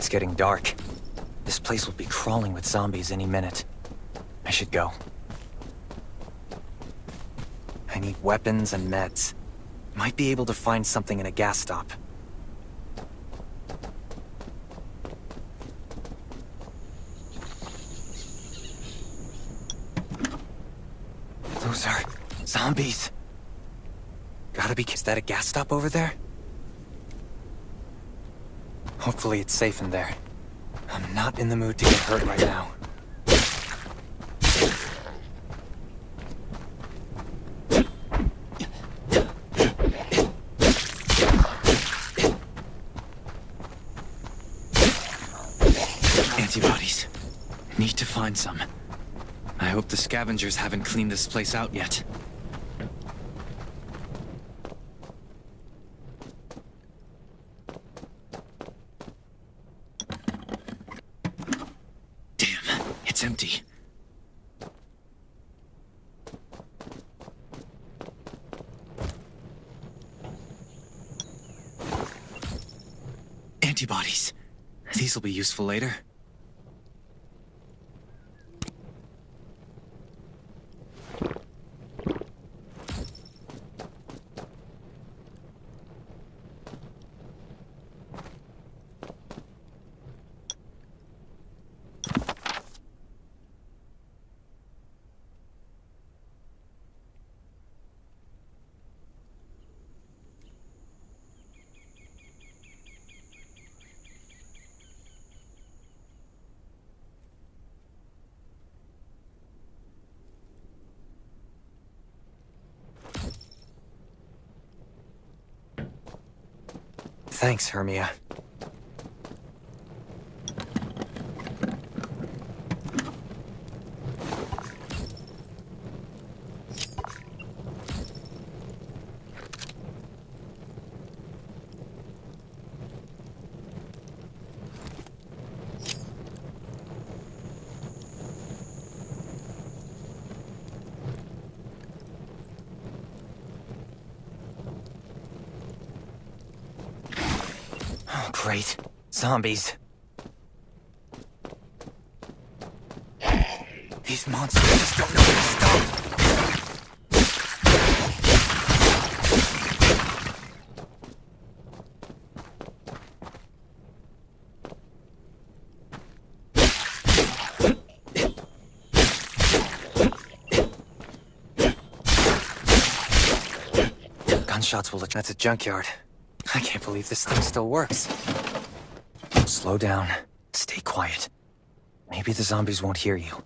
It's getting dark. This place will be crawling with zombies any minute. I should go. I need weapons and meds. Might be able to find something in a gas stop. Those are zombies. Gotta be... Is that a gas stop over there? Hopefully it's safe in there. I'm not in the mood to get hurt right now. Antibodies. Need to find some. I hope the scavengers haven't cleaned this place out yet. Damn, it's empty. Antibodies. These will be useful later. Thanks, Hermia. Great. Zombies. These monsters just don't know when to stop. Gunshots will... That's a junkyard. I can't believe this thing still works. Slow down. Stay quiet. Maybe the zombies won't hear you.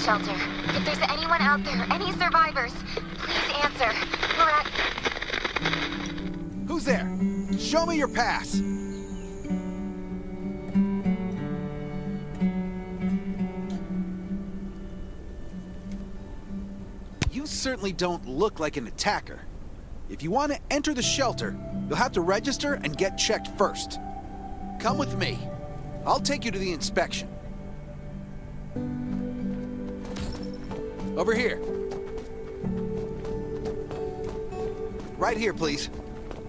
shelter. If there's anyone out there, any survivors, please answer. We're at... Who's there? Show me your pass! You certainly don't look like an attacker. If you want to enter the shelter, you'll have to register and get checked first. Come with me. I'll take you to the inspection. Over here. Right here, please.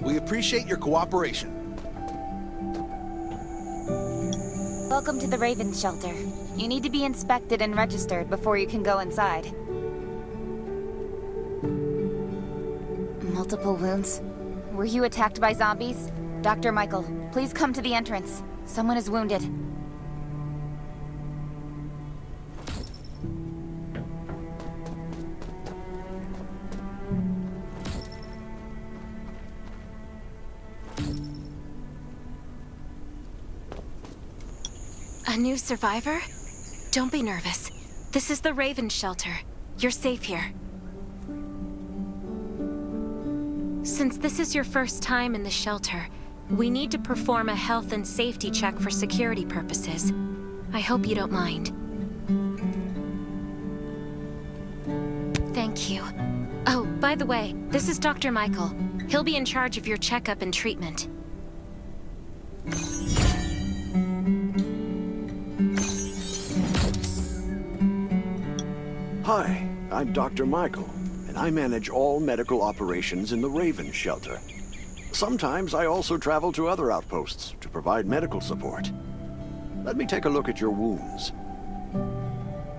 We appreciate your cooperation. Welcome to the Raven Shelter. You need to be inspected and registered before you can go inside. Multiple wounds. Were you attacked by zombies? Dr. Michael, please come to the entrance. Someone is wounded. A new survivor? Don't be nervous. This is the Raven Shelter. You're safe here. Since this is your first time in the shelter, we need to perform a health and safety check for security purposes. I hope you don't mind. Thank you. Oh, by the way, this is Dr. Michael. He'll be in charge of your checkup and treatment. Hi, I'm Dr. Michael, and I manage all medical operations in the Raven Shelter. Sometimes I also travel to other outposts to provide medical support. Let me take a look at your wounds.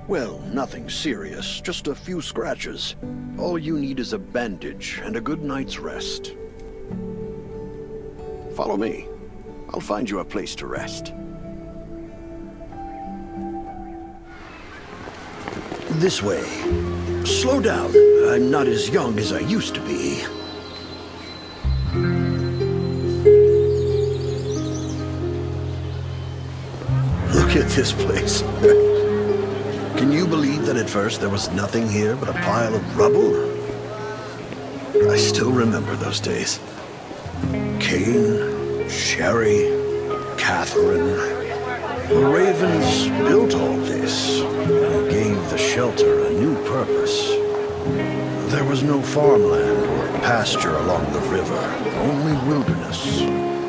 Well, nothing serious, just a few scratches. All you need is a bandage and a good night's rest. Follow me. I'll find you a place to rest. This way. Slow down. I'm not as young as I used to be. Look at this place. Can you believe that at first there was nothing here but a pile of rubble? I still remember those days. Kane, Sherry, Catherine. The Ravens built all this and gave the shelter a new purpose. There was no farmland or pasture along the river, only wilderness.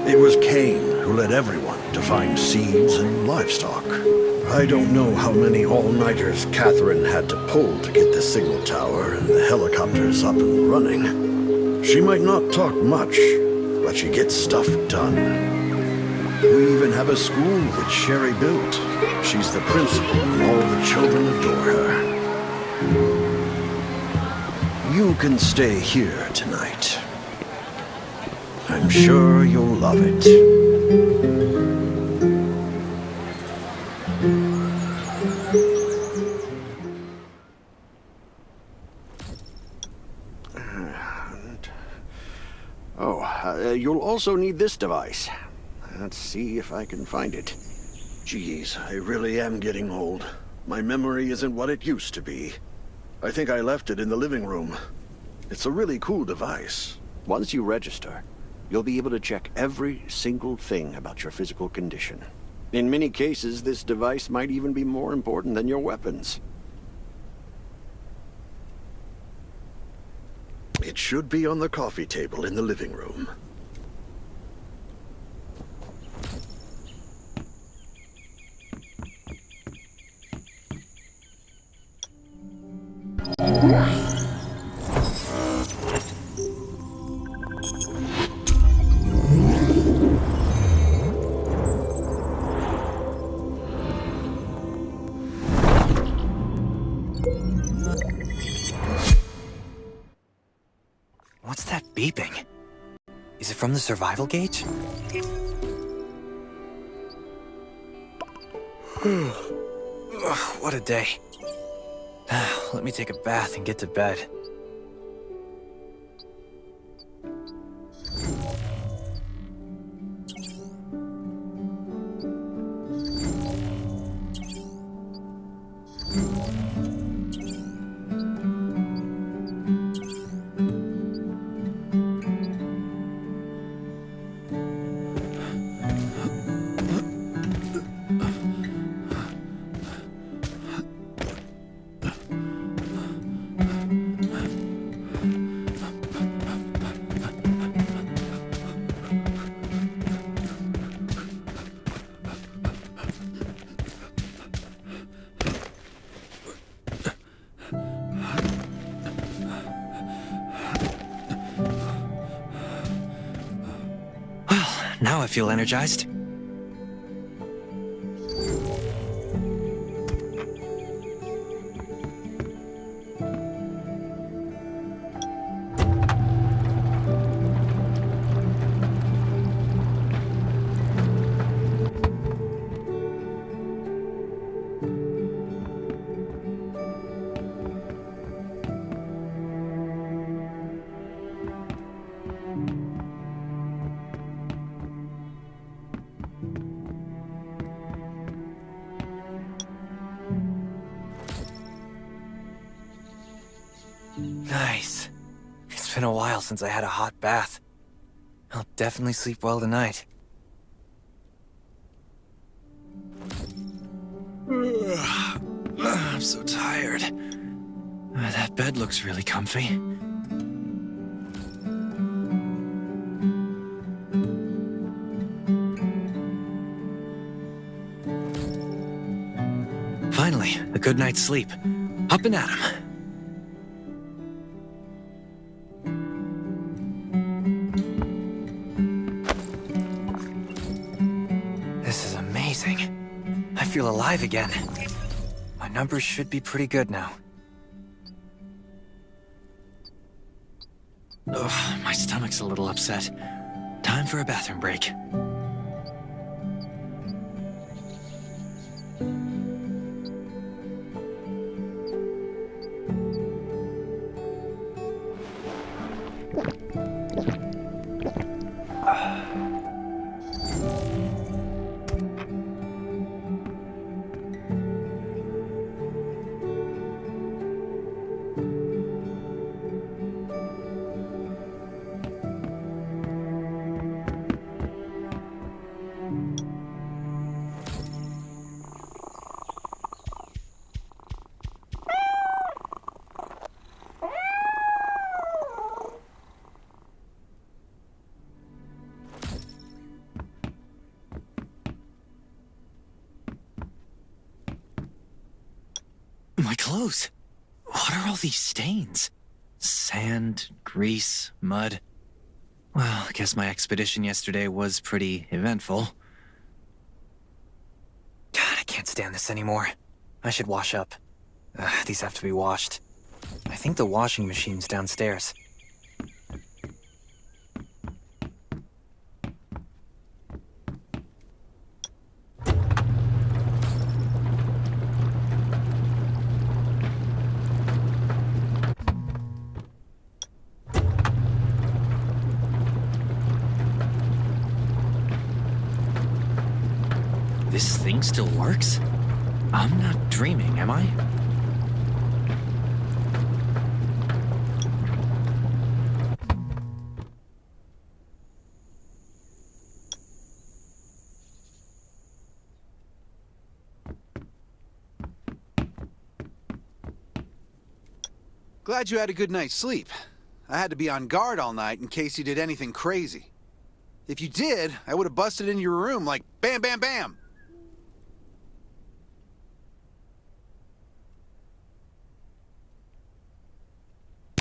It was Kane who led everyone to find seeds and livestock. I don't know how many all-nighters Catherine had to pull to get the signal tower and the helicopters up and running. She might not talk much, but she gets stuff done. We even have a school which Sherry built. She's the principal and all the children adore her. You can stay here tonight. I'm sure you'll love it. You'll also need this device. Let's see if I can find it. Geez, I really am getting old. My memory isn't what it used to be. I think I left it in the living room. It's a really cool device. Once you register, you'll be able to check every single thing about your physical condition. In many cases, this device might even be more important than your weapons. It should be on the coffee table in the living room. What's that beeping? Is it from the survival gauge? What a day. Let me take a bath and get to bed. I feel energized. Nice. It's been a while since I had a hot bath. I'll definitely sleep well tonight. I'm so tired. That bed looks really comfy. Finally, a good night's sleep. Up and at 'em. This is amazing. I feel alive again. My numbers should be pretty good now. Ugh, my stomach's a little upset. Time for a bathroom break. My clothes. What are all these stains? Sand, grease, mud. Well, I guess my expedition yesterday was pretty eventful. God, I can't stand this anymore. I should wash up. These have to be washed. I think the washing machine's downstairs. This thing still works? I'm not dreaming, am I? Glad you had a good night's sleep. I had to be on guard all night in case you did anything crazy. If you did, I would have busted in your room like bam, bam, bam.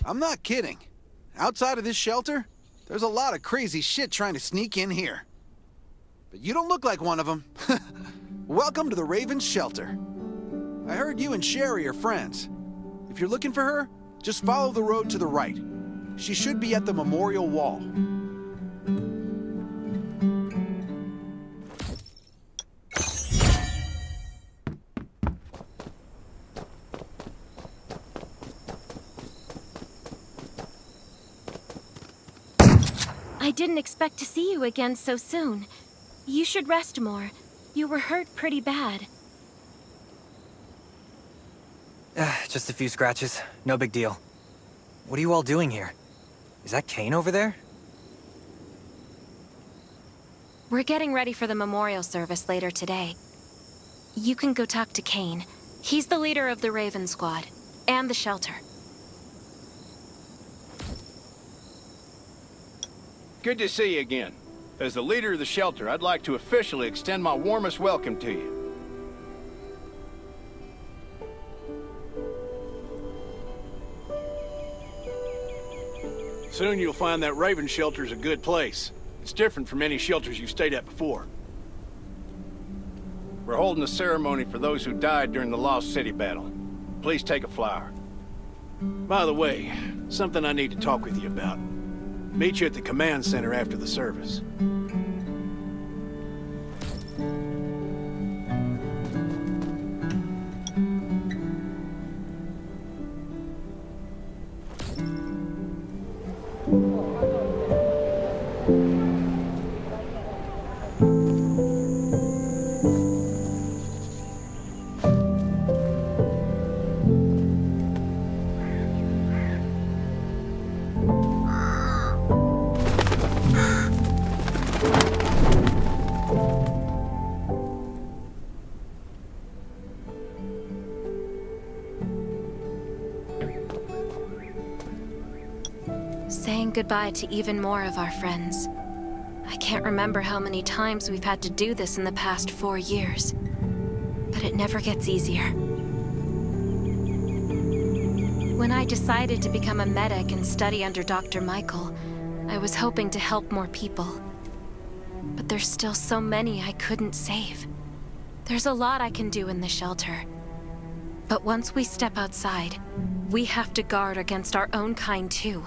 I'm not kidding. Outside of this shelter, there's a lot of crazy shit trying to sneak in here. But you don't look like one of them. Welcome to the Raven's shelter. I heard you and Sherry are friends. If you're looking for her, just follow the road to the right. She should be at the memorial wall. I didn't expect to see you again so soon. You should rest more. You were hurt pretty bad. Just a few scratches. No big deal. What are you all doing here? Is that Kane over there? We're getting ready for the memorial service later today. You can go talk to Kane. He's the leader of the Raven Squad, and the shelter. Good to see you again. As the leader of the shelter, I'd like to officially extend my warmest welcome to you. Soon you'll find that Raven shelter's a good place. It's different from any shelters you've stayed at before. We're holding a ceremony for those who died during the Lost City battle. Please take a flower. By the way, something I need to talk with you about. Meet you at the command center after the service. Saying goodbye to even more of our friends. I can't remember how many times we've had to do this in the past 4 years. But it never gets easier. When I decided to become a medic and study under Dr. Michael, I was hoping to help more people. But there's still so many I couldn't save. There's a lot I can do in the shelter. But once we step outside, we have to guard against our own kind too.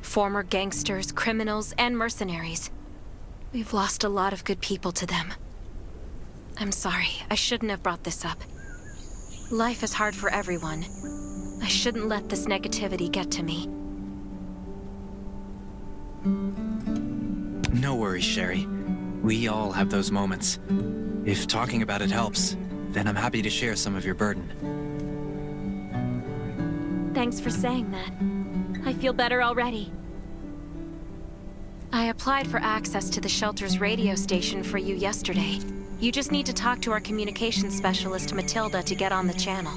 Former gangsters, criminals, and mercenaries. We've lost a lot of good people to them. I'm sorry, I shouldn't have brought this up. Life is hard for everyone. I shouldn't let this negativity get to me. No worries, Sherry. We all have those moments. If talking about it helps, then I'm happy to share some of your burden. Thanks for saying that. I feel better already. I applied for access to the shelter's radio station for you yesterday. You just need to talk to our communications specialist, Matilda, to get on the channel.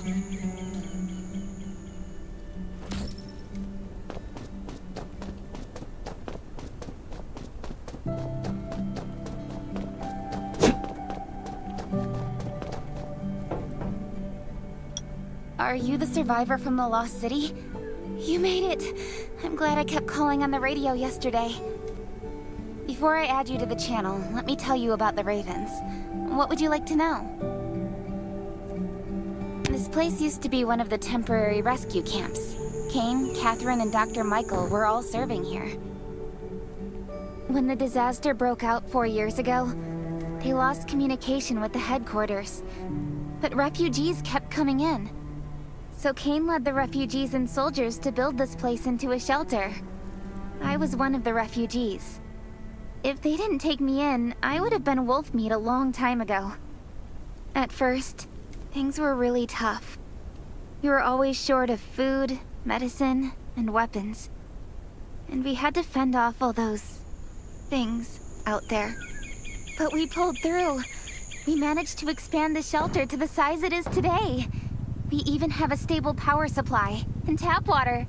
Are you the survivor from the Lost City? You made it! I'm glad I kept calling on the radio yesterday. Before I add you to the channel, let me tell you about the Ravens. What would you like to know? This place used to be one of the temporary rescue camps. Kane, Catherine, and Dr. Michael were all serving here. When the disaster broke out 4 years ago, they lost communication with the headquarters. But refugees kept coming in. So Kane led the refugees and soldiers to build this place into a shelter. I was one of the refugees. If they didn't take me in, I would have been wolf meat a long time ago. At first, things were really tough. We were always short of food, medicine, and weapons. And we had to fend off all those things out there. But we pulled through. We managed to expand the shelter to the size it is today. We even have a stable power supply and tap water.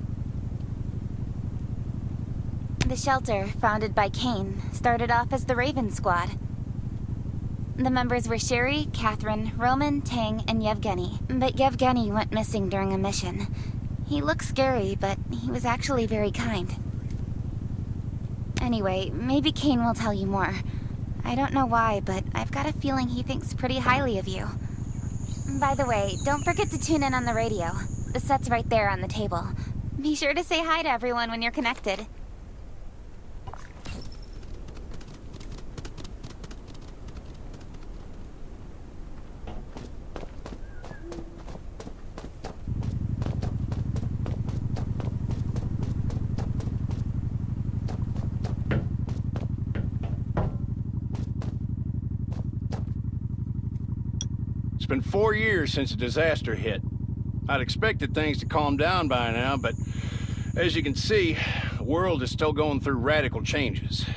The shelter, founded by Kane, started off as the Raven Squad. The members were Sherry, Catherine, Roman, Tang, and Yevgeny. But Yevgeny went missing during a mission. He looked scary, but he was actually very kind. Anyway, maybe Kane will tell you more. I don't know why, but I've got a feeling he thinks pretty highly of you. By the way, don't forget to tune in on the radio. The set's right there on the table. Be sure to say hi to everyone when you're connected. It's been 4 years since the disaster hit. I'd expected things to calm down by now, but as you can see, the world is still going through radical changes.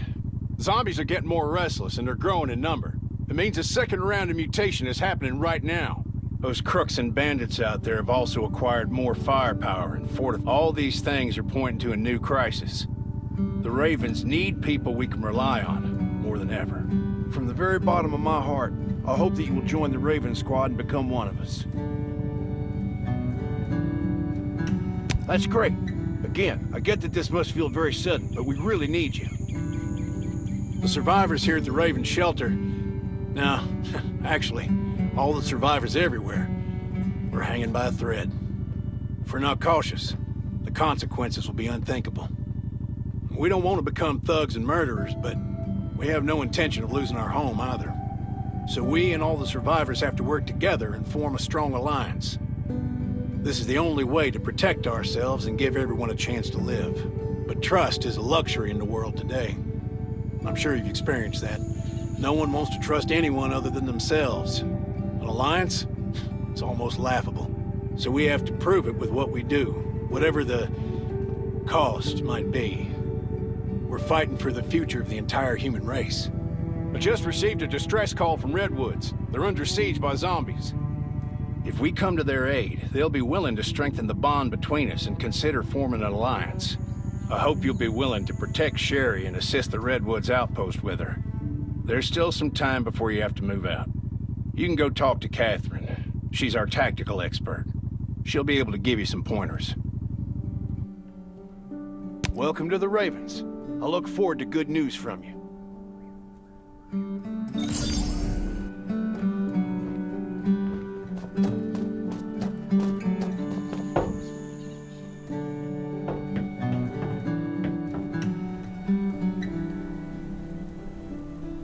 Zombies are getting more restless and they're growing in number. It means a second round of mutation is happening right now. Those crooks and bandits out there have also acquired more firepower and all these things are pointing to a new crisis. The Ravens need people we can rely on, more than ever. From the very bottom of my heart, I hope that you will join the Raven Squad and become one of us. That's great. Again, I get that this must feel very sudden, but we really need you. The survivors here at the Raven Shelter... No, actually, all the survivors everywhere. We're hanging by a thread. If we're not cautious, the consequences will be unthinkable. We don't want to become thugs and murderers, but we have no intention of losing our home either. So we and all the survivors have to work together and form a strong alliance. This is the only way to protect ourselves and give everyone a chance to live. But trust is a luxury in the world today. I'm sure you've experienced that. No one wants to trust anyone other than themselves. An alliance? It's almost laughable. So we have to prove it with what we do, whatever the cost might be. We're fighting for the future of the entire human race. I just received a distress call from Redwoods. They're under siege by zombies. If we come to their aid, they'll be willing to strengthen the bond between us and consider forming an alliance. I hope you'll be willing to protect Sherry and assist the Redwoods outpost with her. There's still some time before you have to move out. You can go talk to Catherine. She's our tactical expert. She'll be able to give you some pointers. Welcome to the Ravens. I look forward to good news from you.